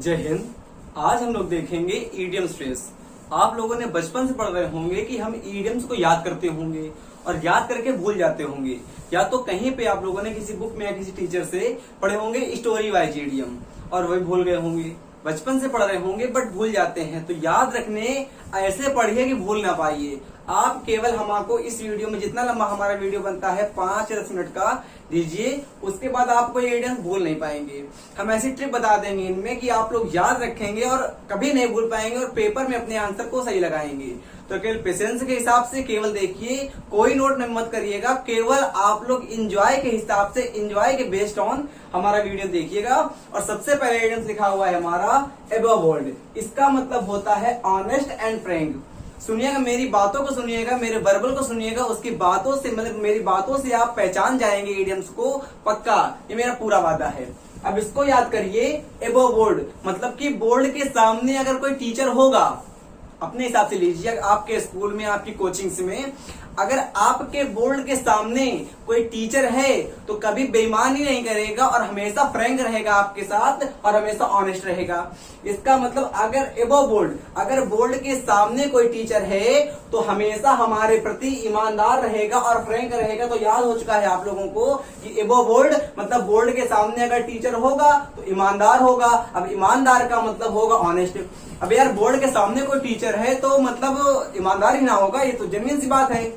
जय हिंद। आज हम लोग देखेंगे ईडियम स्ट्रेस। आप लोगों ने बचपन से पढ़ रहे होंगे कि हम ईडियम्स को याद करते होंगे और याद करके भूल जाते होंगे, या तो कहीं पे आप लोगों ने किसी बुक में या किसी टीचर से पढ़े होंगे स्टोरी वाइज ईडियम और वही भूल गए होंगे। बचपन से पढ़ रहे होंगे बट भूल जाते हैं, तो याद रखने ऐसे पढ़िए कि भूल ना पाइए। आप केवल हमको इस वीडियो में, जितना लंबा हमारा वीडियो बनता है 5-10 मिनट का, दीजिए। उसके बाद आपको ये एडियंस भूल नहीं पाएंगे। हम ऐसी ट्रिक बता देंगे इनमें कि आप लोग याद रखेंगे और कभी नहीं भूल पाएंगे और पेपर में अपने आंसर को सही लगाएंगे। तो केवल पेशेंस के हिसाब से केवल देखिए, कोई नोट नहीं मत करिएगा, केवल आप लोग इंजॉय के हिसाब से, इंजॉय के बेस्ड ऑन हमारा वीडियो देखिएगा। और सबसे पहले एडियंस लिखा हुआ है हमारा अबव बोल्ड। इसका मतलब होता है ऑनेस्ट एंड फ्रैंक। सुनिएगा, मेरी बातों को सुनिएगा, मेरे वर्बल को सुनिएगा, उसकी बातों से, मतलब मेरी बातों से आप पहचान जाएंगे इडियम्स को, पक्का, ये मेरा पूरा वादा है। अब इसको याद करिए, अबव बोर्ड मतलब कि बोर्ड के सामने अगर कोई टीचर होगा, अपने हिसाब से लीजिए, आपके स्कूल में, आपकी कोचिंग्स में अगर आपके बोर्ड के सामने कोई टीचर है तो कभी बेईमानी नहीं करेगा और हमेशा फ्रैंक रहेगा आपके साथ और हमेशा ऑनेस्ट रहेगा। इसका मतलब अगर अबव बोर्ड, अगर बोर्ड के सामने कोई टीचर है तो हमेशा हमारे प्रति ईमानदार रहेगा और फ्रैंक रहेगा। तो याद हो चुका है आप लोगों को कि अबव बोर्ड मतलब बोर्ड के सामने अगर टीचर होगा तो ईमानदार होगा। अब ईमानदार का मतलब होगा ऑनेस्ट। अब यार बोर्ड के सामने कोई टीचर है तो मतलब ईमानदार ही ना होगा, ये तो जेन्युइन सी बात है।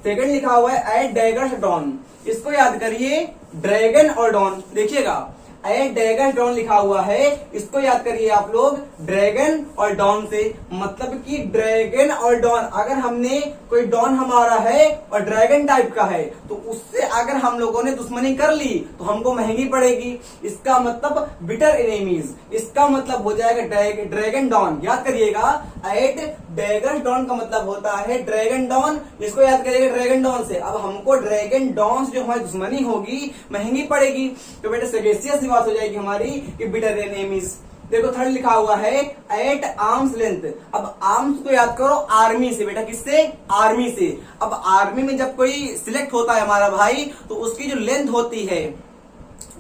सेकंड लिखा हुआ है एट डैगर्स डॉन। इसको याद करिए, ड्रैगन और डॉन, देखिएगा एट डैगर्स डॉन लिखा हुआ है, इसको याद करिए आप लोग ड्रैगन और डॉन से। मतलब कि ड्रैगन और डॉन, अगर हमने कोई डॉन हमारा है और ड्रैगन टाइप का है तो उससे अगर हम लोगों ने दुश्मनी कर ली तो हमको महंगी पड़ेगी। इसका मतलब बिटर एनिमीज। इसका मतलब हो जाएगा ड्रैगन डॉन। याद करिएगा, एट डैगर्स डॉन का मतलब होता है ड्रैगन डॉन। इसको याद करिएगा ड्रैगन डॉन से। अब हमको ड्रैगन डॉन से जो हमारी दुश्मनी होगी महंगी पड़ेगी, तो बेटा सेगेसियस बात हो जाएगी हमारी कि बिटर एनिमीज। देखो थर्ड लिखा हुआ है एट आर्म्स लेंथ। अब आर्म्स को याद करो आर्मी से, बेटा किससे? आर्मी से। अब आर्मी में जब कोई सिलेक्ट होता है हमारा भाई तो उसकी जो लेंथ होती है,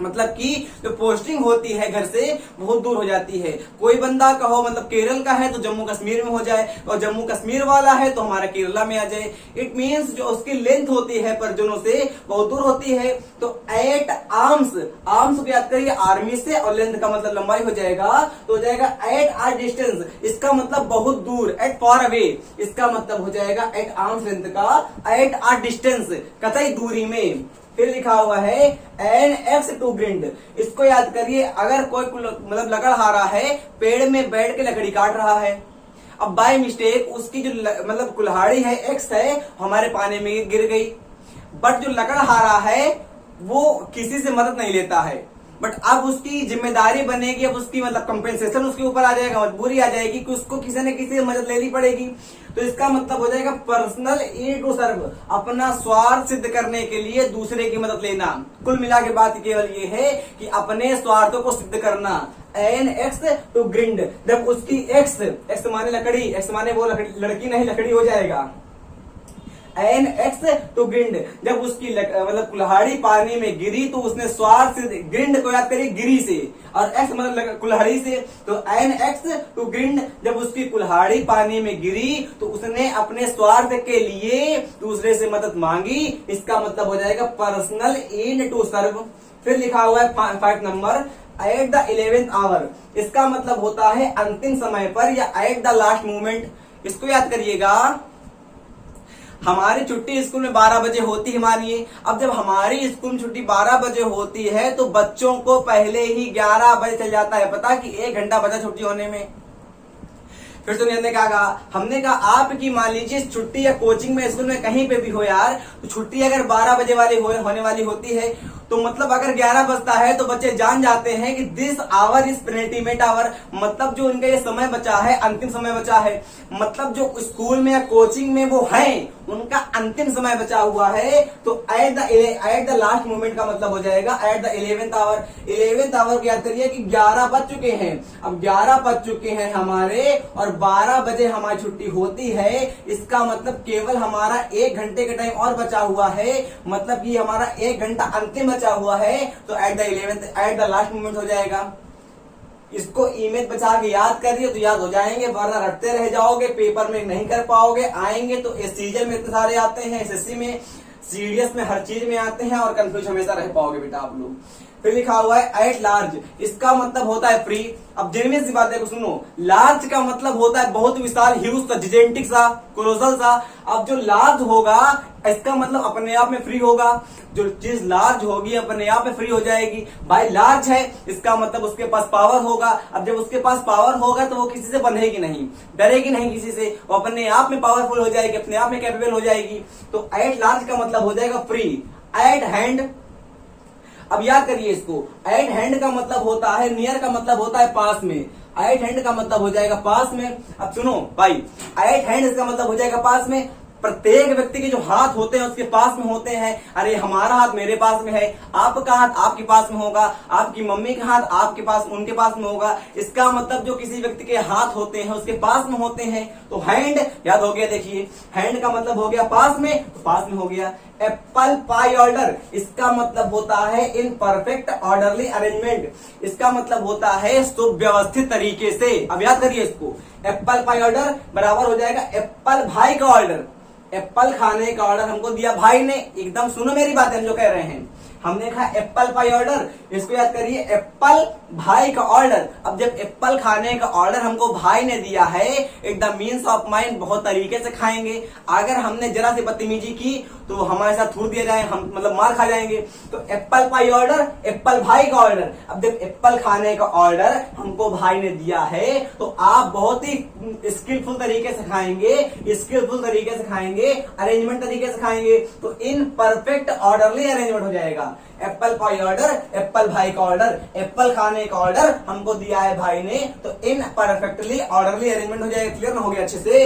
मतलब कि जो पोस्टिंग होती है घर से बहुत दूर हो जाती है। कोई बंदा कहो मतलब केरल का है तो जम्मू कश्मीर में हो जाए, और जम्मू कश्मीर वाला है तो हमारा केरला में आ जाए। इट मींस जो उसकी लेंथ होती है परिजनों से बहुत दूर होती है। तो एट आर्म्स, आर्म्स को याद करिए आर्मी से, और लेंथ का मतलब लंबाई हो जाएगा, तो हो जाएगा एट आर डिस्टेंस। इसका मतलब बहुत दूर, एट फॉर अवे। इसका मतलब हो जाएगा एट आर्म्स लेंथ का एट आर डिस्टेंस, कतई दूरी में। फिर लिखा हुआ है एन एक्स टू ग्रिंड। इसको याद करिए, अगर कोई मतलब लकड़हारा है, पेड़ में बैठ के लकड़ी काट रहा है, अब बाय मिस्टेक उसकी जो मतलब कुल्हाड़ी है एक्स है हमारे पानी में गिर गई, बट जो लकड़हारा है वो किसी से मदद नहीं लेता है, बट अब उसकी जिम्मेदारी बनेगी, अब उसकी मतलब कंपेंसेशन उसके ऊपर आ जाएगा, मजबूरी आ जाएगी कि उसको किसी न किसी से मदद लेनी पड़ेगी। तो इसका मतलब हो जाएगा पर्सनल नीड टू सर्व, अपना स्वार्थ सिद्ध करने के लिए दूसरे की मदद लेना। कुल मिला के बात केवल ये है कि अपने स्वार्थों को सिद्ध करना। एन एक्स टू ग्रिंड, जब उसकी एक्स, एक्स माने लकड़ी, एक्स माने वो लड़की नहीं लकड़ी हो जाएगा। एन एक्स टू ग्रिंड, जब उसकी मतलब कुल्हाड़ी पानी में गिरी तो उसने स्वार्थ से, ग्रिंड को याद करिए गिरी से, और एक्स मतलब कुल्हाड़ी से। तो एन एक्स टू ग्रिंड, जब उसकी कुल्हाड़ी पानी में गिरी तो उसने अपने स्वार्थ के लिए दूसरे से मदद मांगी। इसका मतलब हो जाएगा पर्सनल नीड टू सर्व। फिर लिखा हुआ है 5 number at the 11th our. इसका मतलब होता है अंतिम समय पर या एट द लास्ट मोमेंट। इसको याद करिएगा, हमारी छुट्टी स्कूल में 12 बजे होती है मानिए। अब जब हमारी स्कूल में छुट्टी 12 बजे होती है तो बच्चों को पहले ही 11 बजे चल जाता है पता, कि 1 घंटा बचा छुट्टी होने में। फिर तो हमने कहा, आपकी मान लीजिए छुट्टी या कोचिंग में, स्कूल में, कहीं पे भी हो यार, तो छुट्टी अगर 12 बजे वाली होने वाली होती है तो मतलब अगर 11 बजता है तो बच्चे जान जाते हैं कि this hour is penultimate hour, मतलब जो उनका ये समय बचा है, अंतिम समय बचा है। मतलब जो स्कूल में या कोचिंग में वो हैं, उनका अंतिम समय बचा हुआ है। तो एट द लास्ट मोमेंट का मतलब हो जाएगा at the 11th our. 11th our को याद करिए कि 11 बज चुके हैं। अब 11 बज चुके हैं हमारे और 12 बजे हमारी छुट्टी होती है। इसका मतलब केवल हमारा 1 घंटे का टाइम और बचा हुआ है, मतलब कि हमारा 1 घंटा अंतिम बचा हुआ है। तो एट द लास्ट मोमेंट हो जाएगा। इसको इमेज बचा के याद करिए तो याद हो जाएंगे, वरना रटते रह जाओगे, पेपर में नहीं कर पाओगे। आएंगे तो सीजन में इतने सारे आते हैं, एसएससी में, सीडीएस में, हर चीज में आते हैं और कंफ्यूज हमेशा रह पाओगे बेटा आप लोग। फिर लिखा हुआ है एट लार्ज, इसका मतलब होता है फ्री। अब जेन्युइन सी बात है, सुनो, लार्ज का मतलब होता है बहुत विशाल, ह्यूज सा, जिजेंटिक सा, कोलोसल सा। अब जो लार्ज होगा इसका मतलब अपने आप में फ्री होगा, जो चीज लार्ज होगी अपने आप में फ्री हो जाएगी। भाई लार्ज है इसका मतलब उसके पास पावर होगा। अब जब उसके पास पावर होगा तो वो किसी से बंधेगी नहीं, डरेगी नहीं किसी से, वो अपने आप में पावरफुल हो जाएगी, अपने आप में कैपेबल हो जाएगी। तो एट लार्ज का मतलब हो जाएगा फ्री। एट हैंड, अब याद करिए इसको, एट हैंड का मतलब होता है, नियर का मतलब होता है पास में, एट हैंड का मतलब हो जाएगा पास में। अब सुनो भाई, एट हैंड इसका मतलब हो जाएगा पास में। प्रत्येक व्यक्ति के जो हाथ होते हैं उसके पास में होते हैं। अरे हमारा हाथ मेरे पास में है, आपका हाथ आपके पास में होगा, आपकी मम्मी का हाथ आपके पास, उनके पास में होगा। इसका मतलब जो किसी व्यक्ति के हाथ होते हैं उसके पास में होते हैं। तो हैंड याद हो गया, देखिए हैंड का मतलब हो गया पास में, तो पास में हो गया। एप्पल पाई ऑर्डर, इसका मतलब होता है इन परफेक्ट ऑर्डरली अरेंजमेंट, इसका मतलब होता है सुव्यवस्थित तरीके से। अब याद करिए इसको, एप्पल पाई ऑर्डर बराबर हो जाएगा एप्पल भाई का ऑर्डर। एप्पल खाने का ऑर्डर हमको दिया भाई ने, एकदम सुनो मेरी बात, हम जो कह रहे हैं, हमने कहा एप्पल पाई ऑर्डर, इसको याद करिए एप्पल भाई का ऑर्डर। अब जब एप्पल खाने का ऑर्डर हमको भाई ने दिया है, it the means of mind बहुत तरीके से खाएंगे। अगर हमने जरा सी बदतमीजी की तो हमारे साथ थूर दिया जाए, हम मतलब मार खा जाएंगे। तो एप्पल पाई ऑर्डर, एप्पल भाई का ऑर्डर। अब जब एप्पल खाने का ऑर्डर हमको भाई ने दिया है तो आप बहुत ही स्किलफुल तरीके से खाएंगे, स्किलफुल तरीके से खाएंगे, अरेंजमेंट तरीके से खाएंगे, तो इन परफेक्ट ऑर्डरली अरेंजमेंट हो जाएगा। एप्पल पाई ऑर्डर, एप्पल भाई का ऑर्डर, एप्पल खाने का ऑर्डर हमको दिया है भाई ने, तो इन परफेक्टली ऑर्डरली अरेंजमेंट हो जाएगा। क्लियर ना हो गया अच्छे से?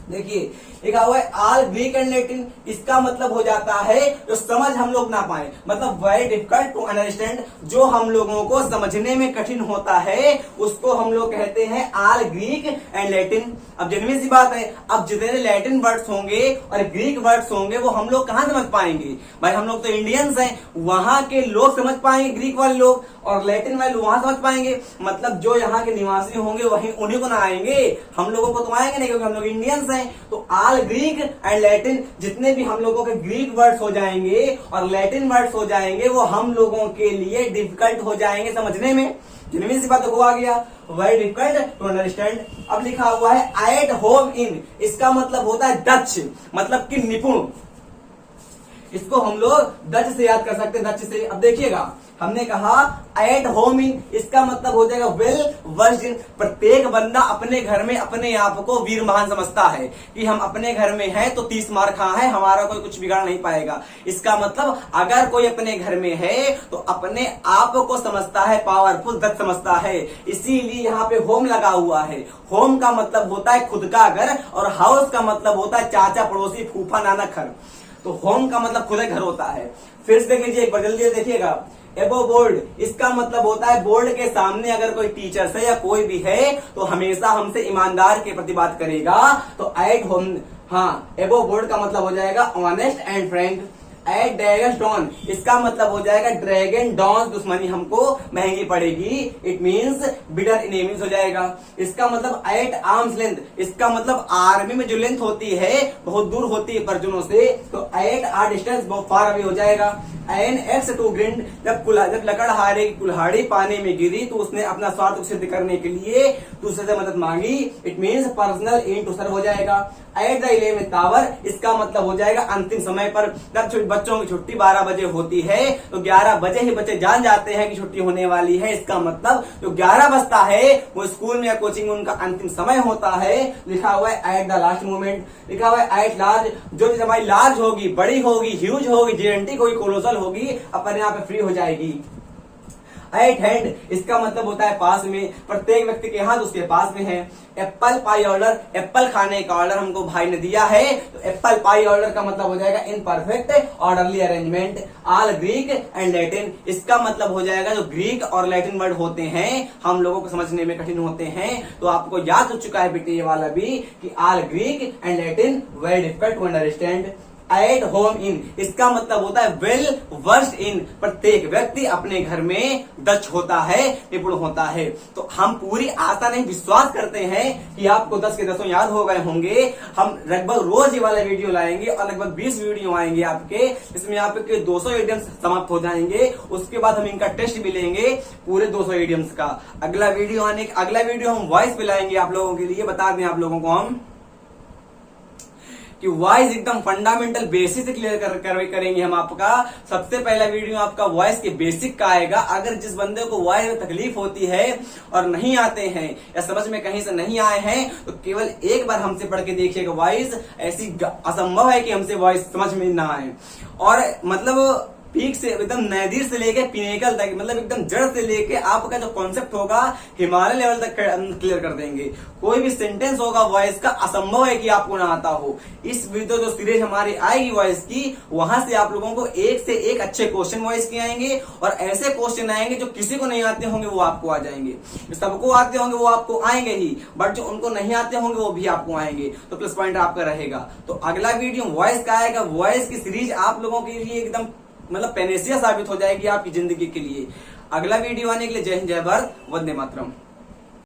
देखिए लिखा हुआ है ऑल ग्रीक एंड लैटिन, इसका मतलब हो जाता है जो समझ हम लोग ना पाए, मतलब वेरी डिफिकल्ट टू अंडरस्टैंड, जो हम लोगों को समझने में कठिन होता है उसको हम लोग कहते हैं ऑल ग्रीक एंड लैटिन। अब जेन्युइन सी बात है, अब जितने लैटिन वर्ड्स होंगे और ग्रीक वर्ड्स होंगे वो हम लोग कहां समझ पाएंगे? भाई हम लोग तो इंडियंस हैं, वहां के लोग समझ पाएंगे, ग्रीक वाले लोग, और लैटिन वाले लोग वहां समझ पाएंगे। मतलब जो यहाँ के निवासी होंगे वहीं उन्हीं को ना आएंगे, हम लोगों को तो आएंगे नहीं, क्योंकि हम लोग इंडियंस हैं। तो ऑल ग्रीक एंड लैटिन, जितने भी हम लोगों के ग्रीक वर्ड्स हो जाएंगे और लैटिन वर्ड्स हो जाएंगे वो हम लोगों के लिए डिफिकल्ट हो जाएंगे समझने में। जिनमें सी बात को आ गया, वेरी डिफिकल्ट टू अंडरस्टैंड। अब लिखा हुआ है एट होम इन, इसका मतलब होता है दक्ष, मतलब कि निपुण। इसको हम लोग डच से याद कर सकते हैं, डच से। अब देखिएगा हमने कहा एट होम इन, इसका मतलब हो जाएगा वेल वर्स्ड इन। प्रत्येक बंदा अपने घर में अपने आप को वीर महान समझता है कि हम अपने घर में हैं तो 30 मार खा है, हमारा कोई कुछ बिगाड़ नहीं पाएगा। इसका मतलब अगर कोई अपने घर में है तो अपने आप को समझता है पावरफुल, दक्ष समझता है, इसीलिए यहाँ पे होम लगा हुआ है। होम का मतलब होता है खुद का घर और हाउस का मतलब होता है चाचा पड़ोसी फूफा नाना घर। तो होम का मतलब खुद घर होता है। फिर से देख लीजिए एक बार जल्दी देखिएगा, एबो बोर्ड, इसका मतलब होता है बोर्ड के सामने अगर कोई टीचर है या कोई भी है तो हमेशा हमसे ईमानदार के प्रति बात करेगा। तो एट होम, हाँ एबो बोर्ड का मतलब हो जाएगा ऑनेस्ट एंड फ्रैंक। एट ड्रैगन डॉन, इसका मतलब हो जाएगा ड्रैगन डॉन दुश्मनी हमको महंगी पड़ेगी, इट मीन्स बिटर एनिमीज हो जाएगा। इसका मतलब एट आर्म्स लेंथ, इसका मतलब आर्मी में जो लेंथ होती है बहुत दूर होती है पर्जनों से, तो एट आर डिस्टेंस बहुत फार अवे हो जाएगा। एन एक्स टू ग्रिंड, जब लकड़हारे की कुल्हाड़ी पानी में गिरी तो उसने अपना स्वार्थ सिद्ध करने के लिए दूसरे से मदद मांगी, it means personal in to serve हो जाएगा। एट द 11th आवर, इसका मतलब हो जाएगा अंतिम समय पर। जब बच्चों की छुट्टी 12 बजे होती है तो 11 बजे ही बच्चे जान जाते हैं कि छुट्टी होने वाली है। इसका मतलब जो 11 बजता है वो स्कूल में या कोचिंग में उनका अंतिम समय होता है। लिखा हुआ है एट द लास्ट मोमेंट। लिखा हुआ है एट लार्ज, जो चीज हमारी लार्ज होगी, बड़ी होगी, ह्यूज होगी, जिएंटिक होगी, कोलोसल होगी, अपने यहाँ पे फ्री हो जाएगी। एट हैंड, इसका मतलब होता है पास में, प्रत्येक व्यक्ति के हाथ उसके पास में है। एप्पल पाई ऑर्डर, एप्पल खाने का ऑर्डर हमको भाई ने दिया है, तो एप्पल पाई ऑर्डर का मतलब हो जाएगा in perfect orderly arrangement. All Greek and Latin, इसका मतलब हो जाएगा जो ग्रीक और लैटिन वर्ड होते हैं हम लोगों को समझने में कठिन होते हैं। तो आपको याद हो चुका है बेटे ये वाला भी कि all Greek and Latin very difficult to understand. At home in, इसका मतलब होता है वेल वर्स्ड इन, प्रत्येक व्यक्ति अपने घर में दक्ष होता है, निपुण होता है। तो हम पूरी आशा नहीं विश्वास करते हैं कि आपको 10 के 10 याद हो गए होंगे। हम लगभग रोज ये वाला वीडियो लाएंगे और लगभग 20 वीडियो आएंगे आपके, इसमें आपके 200 इडियम्स समाप्त हो जाएंगे। उसके बाद हम इनका टेस्ट भी लेंगे पूरे 200 इडियम्स का। अगला वीडियो हम वॉइस पे लाएंगे आप लोगों के लिए। बता दें आप लोगों को हम कि वॉइस एकदम फंडामेंटल बेसिक से क्लियर करेंगे हम आपका। सबसे पहला वीडियो आपका वॉइस के बेसिक का आएगा। अगर जिस बंदे को वॉइस में तकलीफ होती है और नहीं आते हैं या समझ में कहीं से नहीं आए हैं तो केवल एक बार हमसे पढ़ के देखिएगा वॉइस। ऐसी असंभव है कि हमसे वॉइस समझ में ना आए। और मतलब पीक से एकदम नैदीर से लेके पिनेकल तक, मतलब एकदम जड़ से लेके आपका जो कॉन्सेप्ट होगा हिमालय लेवल तक क्लियर कर देंगे। कोई भी सेंटेंस होगा वॉइस का असंभव है कि आपको ना आता हो। इस वीडियो जो सीरीज हमारी आएगी वॉइस की, वहां से आप लोगों को एक से एक अच्छे क्वेश्चन वॉइस के आएंगे और ऐसे क्वेश्चन आएंगे जो किसी को नहीं आते होंगे वो आपको आ जाएंगे। सबको आते होंगे वो आपको आएंगे ही, बट जो उनको नहीं आते होंगे वो भी आपको आएंगे, तो प्लस पॉइंट आपका रहेगा। तो अगला वीडियो वॉइस का आएगा। वॉइस की सीरीज आप लोगों के लिए एकदम मतलब पेनेसिया साबित हो जाएगी आपकी जिंदगी के लिए। अगला वीडियो आने के लिए जय हिंद, जय भारत, वंदे मातरम।